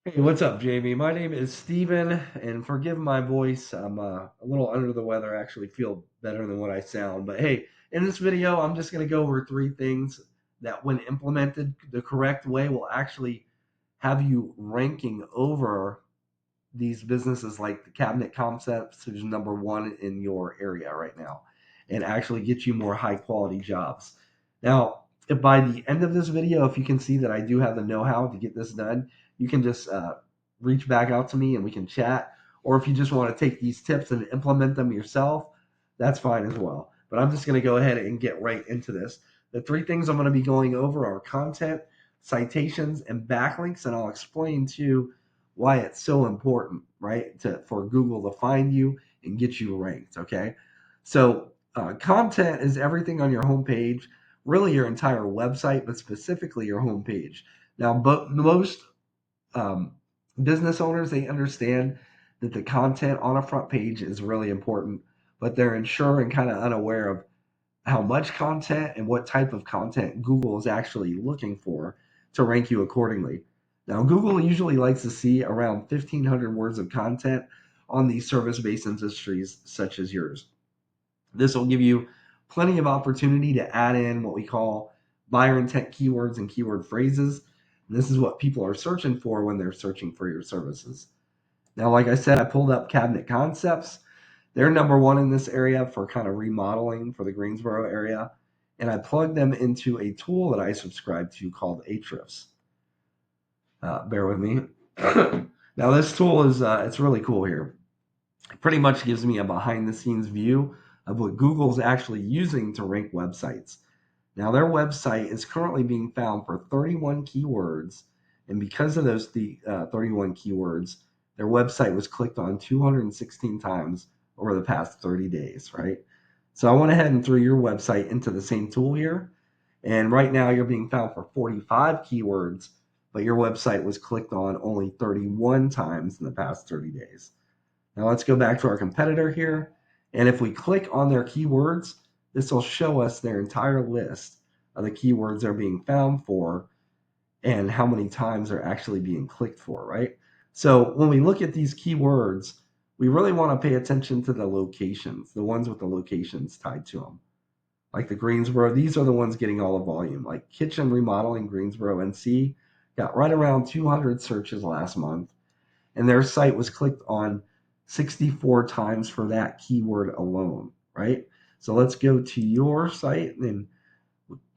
Hey, what's up, Jamie? My name is Steven, and forgive my voice. I'm a little under the weather. I actually feel better than what I sound. But hey, in this video, I'm just going to go over three things that, when implemented the correct way, will actually have you ranking over these businesses like the Cabinet Concepts, who's number one in your area right now, and actually get you more high quality jobs. Now, if by the end of this video, if you can see that I do have the know how to get this done, you can just reach back out to me and we can chat. Or if you just want to take these tips and implement them yourself, that's fine as well. But I'm just going to go ahead and get right into this. The three things I'm going to be going over are content, citations, and backlinks, and I'll explain too why it's so important, right? For Google to find you and get you ranked. Okay, so content is everything on your homepage, really your entire website, but specifically your homepage. Now, but most um, business owners, they understand that the content on a front page is really important, but they're unsure and kind of unaware of how much content and what type of content Google is actually looking for to rank you accordingly. Now, Google usually likes to see around 1,500 words of content on these service based industries such as yours. This will give you plenty of opportunity to add in what we call buyer intent keywords and keyword phrases. And this is what people are searching for when they're searching for your services. Now, like I said, I pulled up Cabinet Concepts. They're number one in this area for kind of remodeling for the Greensboro area. And I plugged them into a tool that I subscribe to called Ahrefs. Bear with me. Now, this tool is it's really cool here. It pretty much gives me a behind the scenes view of what Google's actually using to rank websites. Now, their website is currently being found for 31 keywords. And because of those 31 keywords, their website was clicked on 216 times over the past 30 days, right? So I went ahead and threw your website into the same tool here. And right now you're being found for 45 keywords, but your website was clicked on only 31 times in the past 30 days. Now let's go back to our competitor here. And if we click on their keywords, this will show us their entire list of the keywords they're being found for and how many times they're actually being clicked for, right? So when we look at these keywords, we really want to pay attention to the locations, the ones with the locations tied to them. Like the Greensboro, these are the ones getting all the volume. Like kitchen remodeling Greensboro NC got right around 200 searches last month, and their site was clicked on 64 times for that keyword alone, right? So let's go to your site, and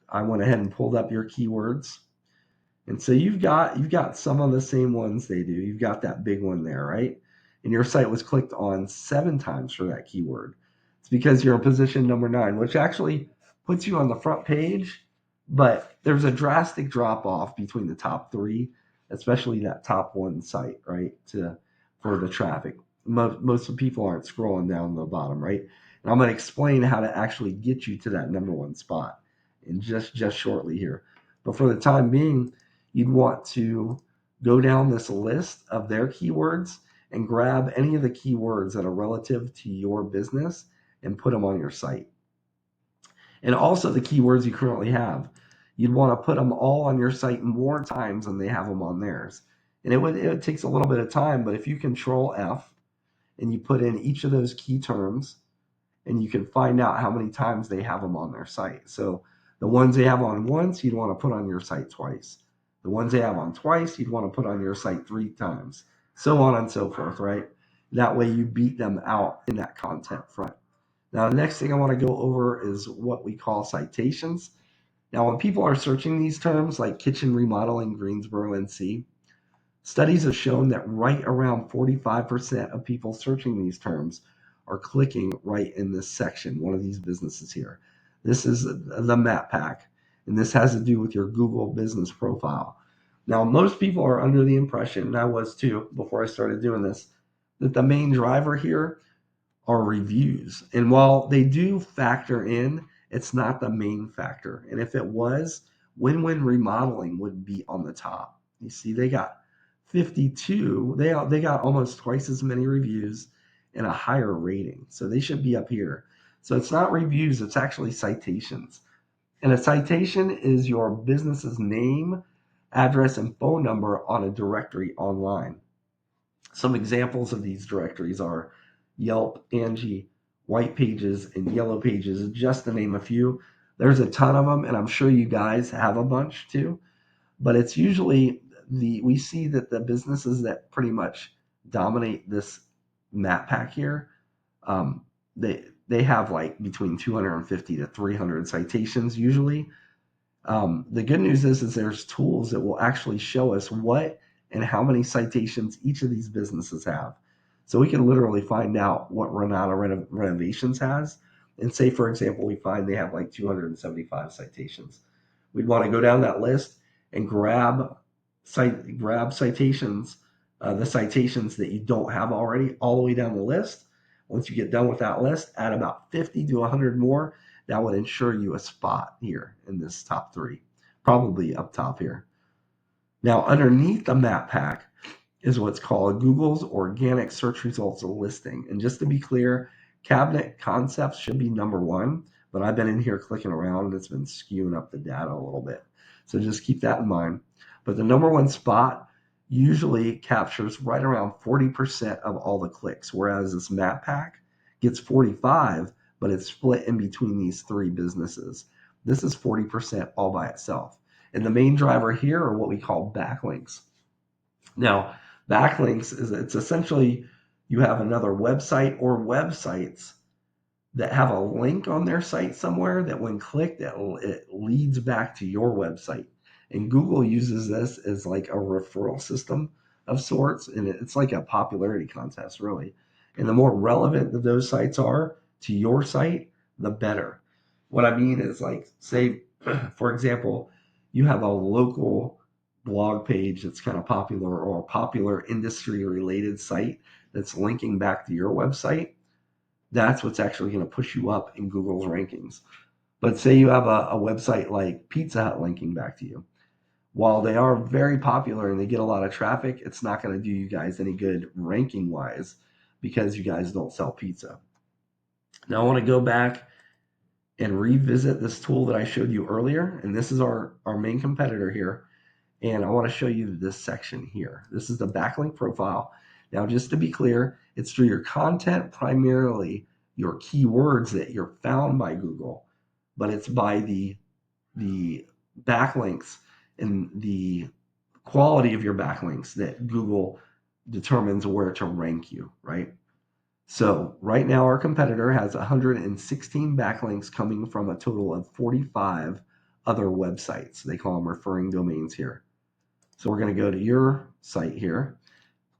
I went ahead and pulled up your keywords. And so you've got some of the same ones they do. You've got that big one there, right? And your site was clicked on 7 times for that keyword. It's because you're in position number 9, which actually puts you on the front page, but there's a drastic drop off between the top 3, especially that top one site, right? To For the traffic. Most of the people aren't scrolling down the bottom, right? And I'm going to explain how to actually get you to that number 1 spot in just shortly here. But for the time being, you'd want to go down this list of their keywords and grab any of the keywords that are relative to your business and put them on your site. And also the keywords you currently have. You'd want to put them all on your site more times than they have them on theirs. And it takes a little bit of time, but if you control F and you put in each of those key terms, and you can find out how many times they have them on their site. So the ones they have on once, you'd want to put on your site twice. The ones they have on twice, you'd want to put on your site 3 times, so on and so forth, right? That way you beat them out in that content front. Now, the next thing I want to go over is what we call citations. Now, when people are searching these terms like kitchen remodeling Greensboro NC, studies have shown that right around 45% of people searching these terms are clicking right in this section, one of these businesses here. This is the map pack, and this has to do with your Google business profile. Now, most people are under the impression, and I was too before I started doing this, that the main driver here are reviews. And while they do factor in, it's not the main factor. And if it was, Win-Win Remodeling would be on the top. You see, they got 52. They got almost twice as many reviews and a higher rating. So they should be up here. So it's not reviews, it's actually citations. And a citation is your business's name address, and phone number on a directory online. Some examples of these directories are Yelp, Angie, White Pages, and Yellow Pages, just to name a few. There's a ton of them, and I'm sure you guys have a bunch too. But it's usually we see that the businesses that pretty much dominate this map pack here, um, they have like between 250 to 300 citations usually. The good news is there's tools that will actually show us what and how many citations each of these businesses have. So we can literally find out what Renata Renovations has. And say, for example, we find they have like 275 citations. We'd want to go down that list and grab citations, the citations that you don't have already, all the way down the list. Once you get done with that list, add about 50 to 100 more. That would ensure you a spot here in this top three, probably up top here. Now, underneath the map pack is what's called Google's organic search results listing. And just to be clear, cabinet concepts should be number one, but I've been in here clicking around and it's been skewing up the data a little bit. So just keep that in mind. But the number one spot usually captures right around 40% of all the clicks, whereas this map pack gets 45, but it's split in between these three businesses. This is 40% all by itself. And the main driver here are what we call backlinks. Now, backlinks it's essentially you have another website or websites that have a link on their site somewhere that when clicked, it leads back to your website. And Google uses this as like a referral system of sorts. And it's like a popularity contest, really. And the more relevant that those sites are to your site, the better. What I mean is, like, say, for example, you have a local blog page that's kind of popular, or a popular industry related site that's linking back to your website. That's what's actually going to push you up in Google's rankings. But say you have a website like Pizza Hut linking back to you. While they are very popular and they get a lot of traffic, it's not going to do you guys any good ranking wise because you guys don't sell pizza. Now I want to go back and revisit this tool that I showed you earlier. And this is our main competitor here. And I want to show you this section here. This is the backlink profile. Now, just to be clear, it's through your content, primarily your keywords that you're found by Google, but it's by the backlinks and the quality of your backlinks that Google determines where to rank you, right? So right now our competitor has 116 backlinks coming from a total of 45 other websites. They call them referring domains here. So we're going to go to your site here,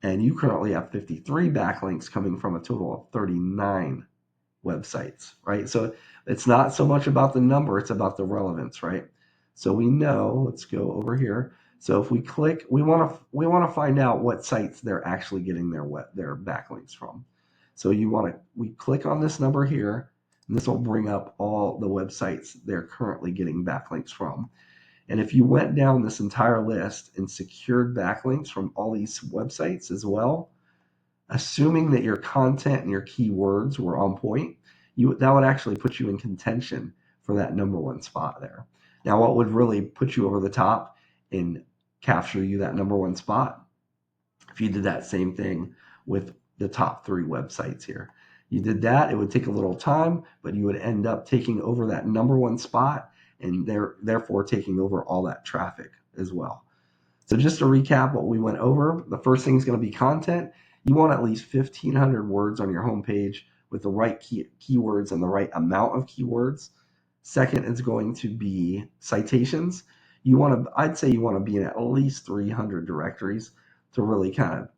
and you currently have 53 backlinks coming from a total of 39 websites, right? So it's not so much about the number, it's about the relevance, right? So we know, let's go over here. So if we click, we want to find out what sites they're actually getting their backlinks from. So we click on this number here, and this will bring up all the websites they're currently getting backlinks from. And if you went down this entire list and secured backlinks from all these websites as well, assuming that your content and your keywords were on point, that would actually put you in contention for that number one spot there. Now, what would really put you over the top and capture you that number one spot? If you did that same thing with the top three websites here. You did that, it would take a little time, but you would end up taking over that number one spot and therefore taking over all that traffic as well. So just to recap what we went over, the first thing is going to be content. You want at least 1,500 words on your homepage with the right keywords and the right amount of keywords. Second is going to be citations. I'd say you want to be in at least 300 directories to really kind of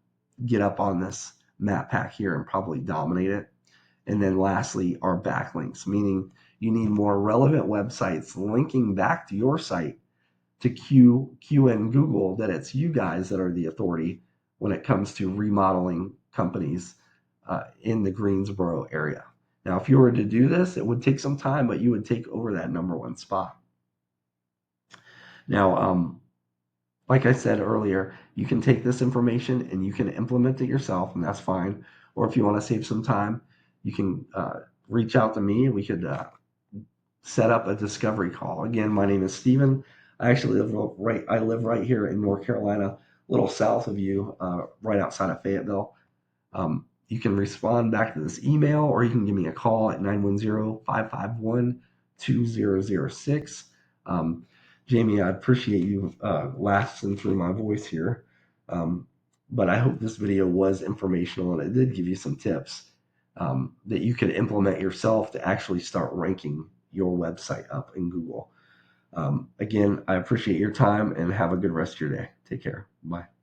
get up on this map pack here and probably dominate it. And then lastly are backlinks, meaning you need more relevant websites linking back to your site to cue in Google that it's you guys that are the authority when it comes to remodeling companies in the Greensboro area. Now, if you were to do this, it would take some time, but you would take over that number one spot. Now, like I said earlier, you can take this information and you can implement it yourself, and that's fine. Or if you want to save some time, you can reach out to me and we could set up a discovery call. Again, my name is Steven. I actually live right here in North Carolina, a little south of you, right outside of Fayetteville. You can respond back to this email, or you can give me a call at 910-551-2006. Um, Jamie, I appreciate you lasting through my voice here. Um, but I hope this video was informational and it did give you some tips that you could implement yourself to actually start ranking your website up in Google. Again, I appreciate your time and have a good rest of your day. Take care. Bye.